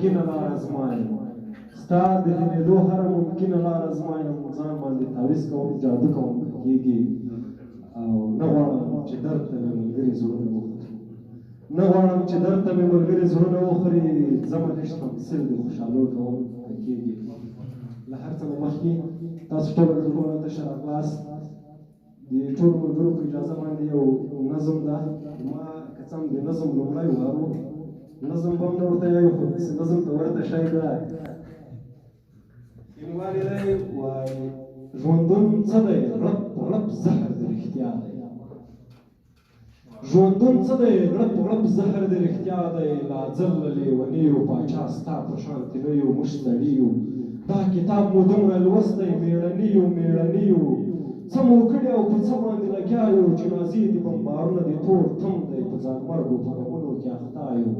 ممکنه لار ازمایم ستا د هېرېدو هره ممکنه لار ازمایم ځان باندې تعویض کوم جادو کوم کېږي او نه غواړم چې درد ته مې ملګري زړونه وخوري نه غواړم چې درد ته مې ملګري زړونه وخوري ځمه عشق تمثیل د خوشحالو کوم کېږي له هر څه نه مخکې تاسو ټوله د ټولو تشه راغلاست د ټولو ملګرو په اجازه باندې یو نظم ده ما که څه هم د نظم لومړی وار و نظم به هم نه ورته وایو خو نظم ته ورته شی ده کینوالې دی وایي ژوندون څه دی غړپ غړپ زهر د رښتیا دی ژوندون څه دی غړپ غړپ زهر د رښتیا دی لا ځل له لیونیو پاچا ستا په شانتې نه یو موږ سړي یو دا کتاب مو دومره لوستی مېړني مېړني څه مو کړي او په څه باندې لګیا یو جنازې دي بمبارونه دي تور تم دی په ځانمرګو په غمونو کې اختا یو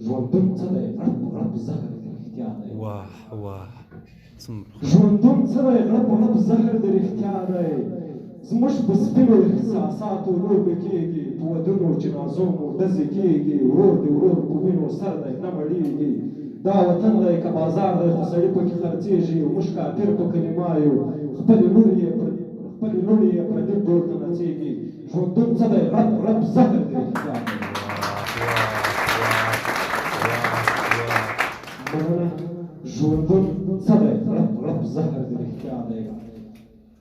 ژوندون څه دی غړپ غړپ زهر د رښتیا دی ژوندون څه دی غړپ غړپ زهر د رښتیا دی زموږ په سپینو احساساتو لوبې کېږي په ودونو جنازو مو ډزې کېږي ورور د ورور په وینو سر دی نه مړېږي دا وطن دی که بازار دی خو سړي پکې خرڅېږي موږ کافر په کلمه یو خپلې لوڼې یې پردي ډول ته نڅېږي ژوندون څه دی غړپ غړپ زهر د رښتیا دی ژوندون څه دی غړپ غړپ زهر د رښتیا دی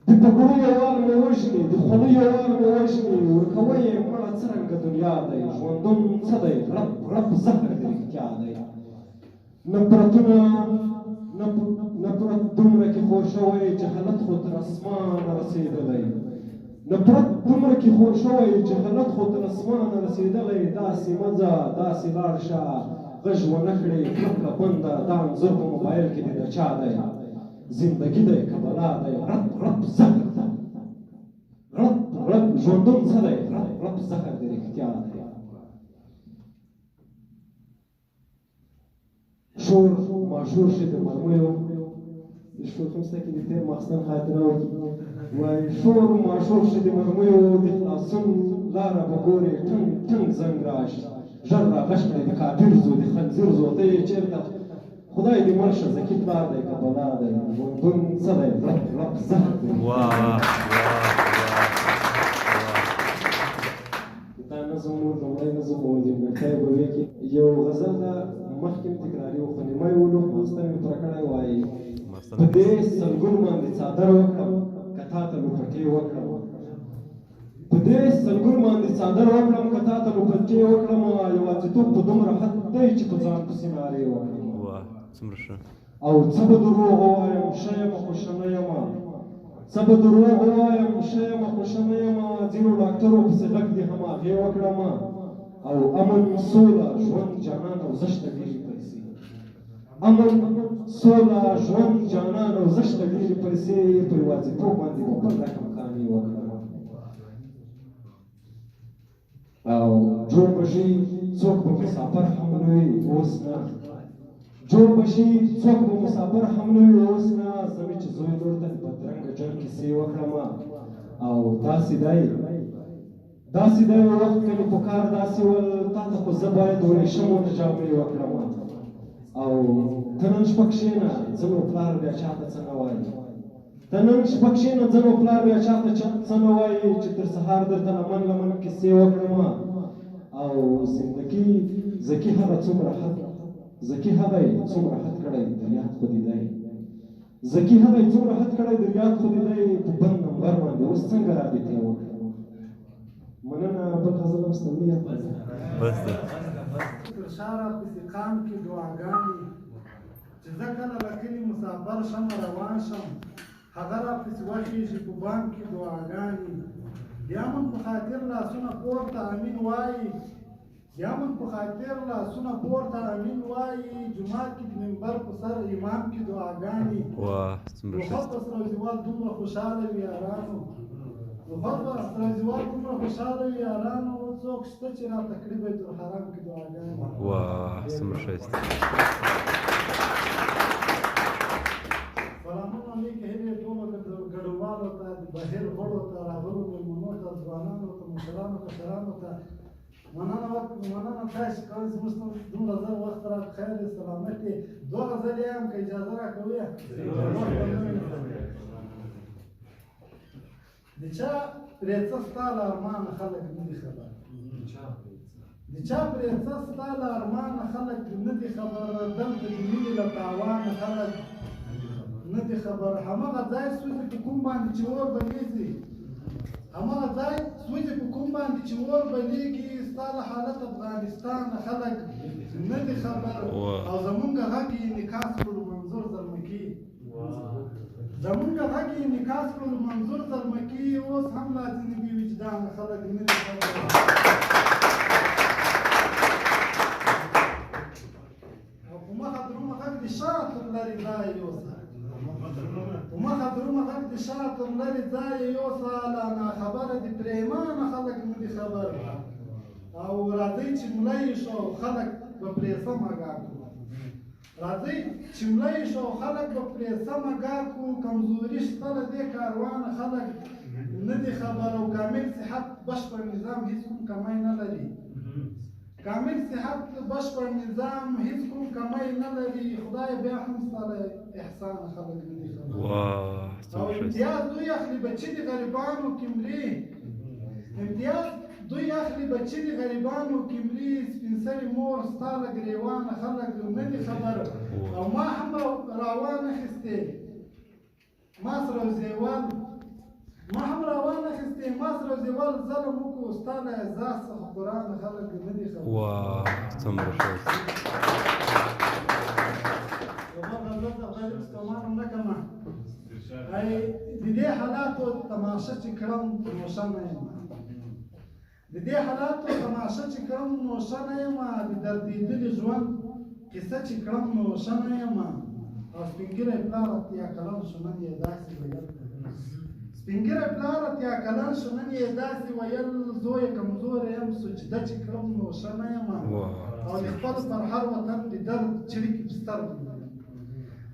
د پګړو یوال مې وژني د خولو یوال مې وژني ورکوی یې مړه څرنګه دنیا دی ژوندون څه دی غړپ غړپ زهر د رښتیا دی نفرت دومره کې خور شوی جهالت خو تر اسمانه رسېدلی نفرت دومره کې خور شوی جهالت خو تر اسمانه رسېدلی داسې مه ځه داسې لاړ شه غږ ونه کړې کړکړه بنده دا انځور په موبایل کې دی د چا دی زندگی دی که بلا دی غړپ غړپ زهر ده غړپ غړپ ژوندون څه دی غړپ غړپ زهر د رښتیا دی شور ماشور شي د مرمیو د شپږ خمسته کې د تېر ماخستن خاطره وکړي وایي شور ماشور شي د مرمیو د خلاصون لاره به ګورې ټنګ ټنګ زنګ راشي ژر راغش کړې د کافر زو د خنزیر زو ته یې چېرته خدای دې مړ شه زکي پلار دی که بلا دی ژوندون څه دی غړپ غړپ زهر دی دا نظم و لومړی نظم و نیمګړتیا به ویې کې یو غزل ده مخکې مې تکراري و خو نیمه یې ولو ماخستن مې پوره کړی وایي په دې سلګون باندې څادر وکړم که تا ته لوپټې وکړم په دې سلګون باندې څادر وکړم که تا ته لوپټې وکړم یوازیتوب په دومره حد دی چې په ځان پسې نارې وکړم او څه به دروغ ووایم ښه یم خو ښه نه یم څه به دروغ ووایم ښه یم خو ښه نه یم ځینو ډاکټرو پسې غږ دې هماغې وکړم او امن سوله ژوند جانان او زشته ډېرې پیسې امن سوله ژوند جانان او زشته ډېرې پیسې په یوازیتوب باندې به بل رقم کانې وکړم او جوړ به شي څوک به مسافر هم نه وي اوس نه جوړ به شي څوک به مسافر هم نه وي اوس نه زه مې چې زوی لور ته د بدرنګه جنګ کیسې وکړم او داسې دی وخت کلي په کار داسې ول تا ته خو زه باید ورېښمو د جامې وکړم او ته نن شپه کښېنه ځه نو پلار بیا چاته څه نه وایي ته نن شپه کښېنه ځه نو پلار بیا چاته څه نه وایي چې تر سهار درته لمن لمن کیسې وکړم او زندګي زکي هغه څومره حد کړی د یاد خو دې دی زکي هغه څومره حد کړی د یاد خو دې دی په بل نمبر باندې اوس څنګه رابطې وکړم مننه بل غزل هم ستوي بس ده تر شاره پسې قام کې دعاګانې چې زه کله له کلي مسافر شم روان شم هغه راپسې وخېږي په بام کې دعاګانې بیا من په خاطر لاسونه پورته امین وایي یا من په خاطر لاسونه پورته امین وایي جومات کې د منبر په سر امام کې دعاګانې وخت په سروزیوال دومره خوشحاله وي یارانو څوک شته چې راته کړي بیت الحرام کې دعاګانې واه څومره ښایسته سلامونه لیکې هیلې ټولو ګډونوالو ته د بهر غړو ته راغلو مېلمنو ته ځوانانو ته مشرانو کشرانو ته مننه تاسو کوم زموږ ته دومره زر وخت را خیر سلامت دی دوه غزلې هم که اجازه راکوي د چا پرېڅه ستا له ارمانه خلک نه دي خبر د چا پرېڅه ستا له ارمانه خلک نه دي خبر دلته د مینې له تاوانه خلک نه دي خبر هماغه ځای سوځي په کوم باندې چې اور بلیږي هماغه ځای سوځي په کوم باندې چې اور بلیږي ستا له حالت افغانستان خلک نه دي خبر او زمونږ غږ یې انعکاس کړو منظور زلمکي زمونږ غږ یې انعکاس کړو منظور زلمکي اوس هم لا ځینې بې وجدانه خلک نه دي خبر او په مخه درومه غږ د شا تر لرې ځای یوسه په مخه درومه غږ د شا تر لرې ځای یوسه لا ناخبره د پرېمانه خلک نه دي خبر او راځئ چې ملی شو خلک به پرې سمه ګار کړو راځئ چې ملی شو خلک به پرې سمه ګار کړو کمزوري شته له دې کاروانه خلک نه دي خبر او کامل صحت بشپړ نظام هیڅ کوم کمی نه لري کامل صحت بشپړ نظام هیڅ کوم کمی نه لري خدای بیا هم ستا له احسانه خلک نه دي خبر او امتیاز دوی اخلي بچي د غریبانو کې مري امتیاز دوی اخلي بچي د غریبانو کې مري سپین سرې مور ستا له ګریوانه خلک نه دي خبر او ما هم راوانه اخیستې ما سره زیوال ما هم راوانه اخیستې ما سره زیوال ظلم وکړو ستا له اعزاز څخه قرآن خلک نه دي خبر واه څومره ښایسته د دې حالاتو تماشه چې کړم روښانه یم د دې حالاتو تماشه چې کړم روښانه یم د دردېدلي ژوند کیسه چې کړم روښانه یم او سپین ږیری پلار اتیا کلن شو نن یې داسې ویل سپین ږیری پلار اتیا کلن شو نن یې داسې ویل زویه کمزوری یم سجده چې کړم روښانه یم او د خپل پر هر وطن د درد چړیکې په سترګو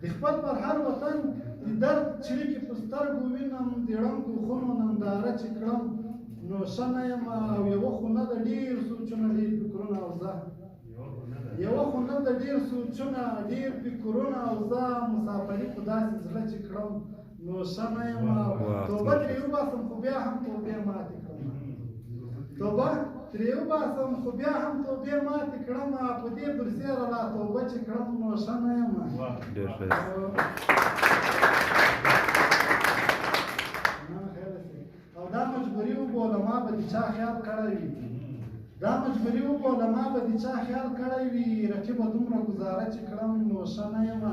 د خپل پر هر وطن د درد چړیکې په سترګو وینم د ړنګو خونو ننداره چې کړم نو ښه یم او یوه خونه د ډېر سوچونه ډېر فکرونه او زه یوه خونه د ډېر سوچونه ډېر فکرونه او زه مسافري په داسې زړه چې کړم نو ښه یم توبه ترې وباسم خو بیا هم توبې ماتې کړم توبه ترې وباسم خو بیا هم توبې ماتې کړم په دې برسېره لا توبه چې کړم نو ښه نه یم ډېر ښایسته دا مجبوري وبوله ما به د چا خیال کړی وي دا مجبوري وبوله ما به د چا خیال کړی وي رقیبه دومره ګزاره چې کړم نو ښه نه یم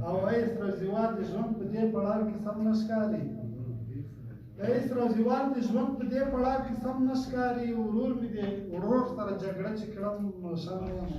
او ایس روزیوال د ژوند په دې پړاو کې سم نه ښکاري ایس روزیوال د ژوند په دې پړاو کې سم نه ښکاري ورور مې دی ورور سره جګړه چې کړم نو ښه نه یم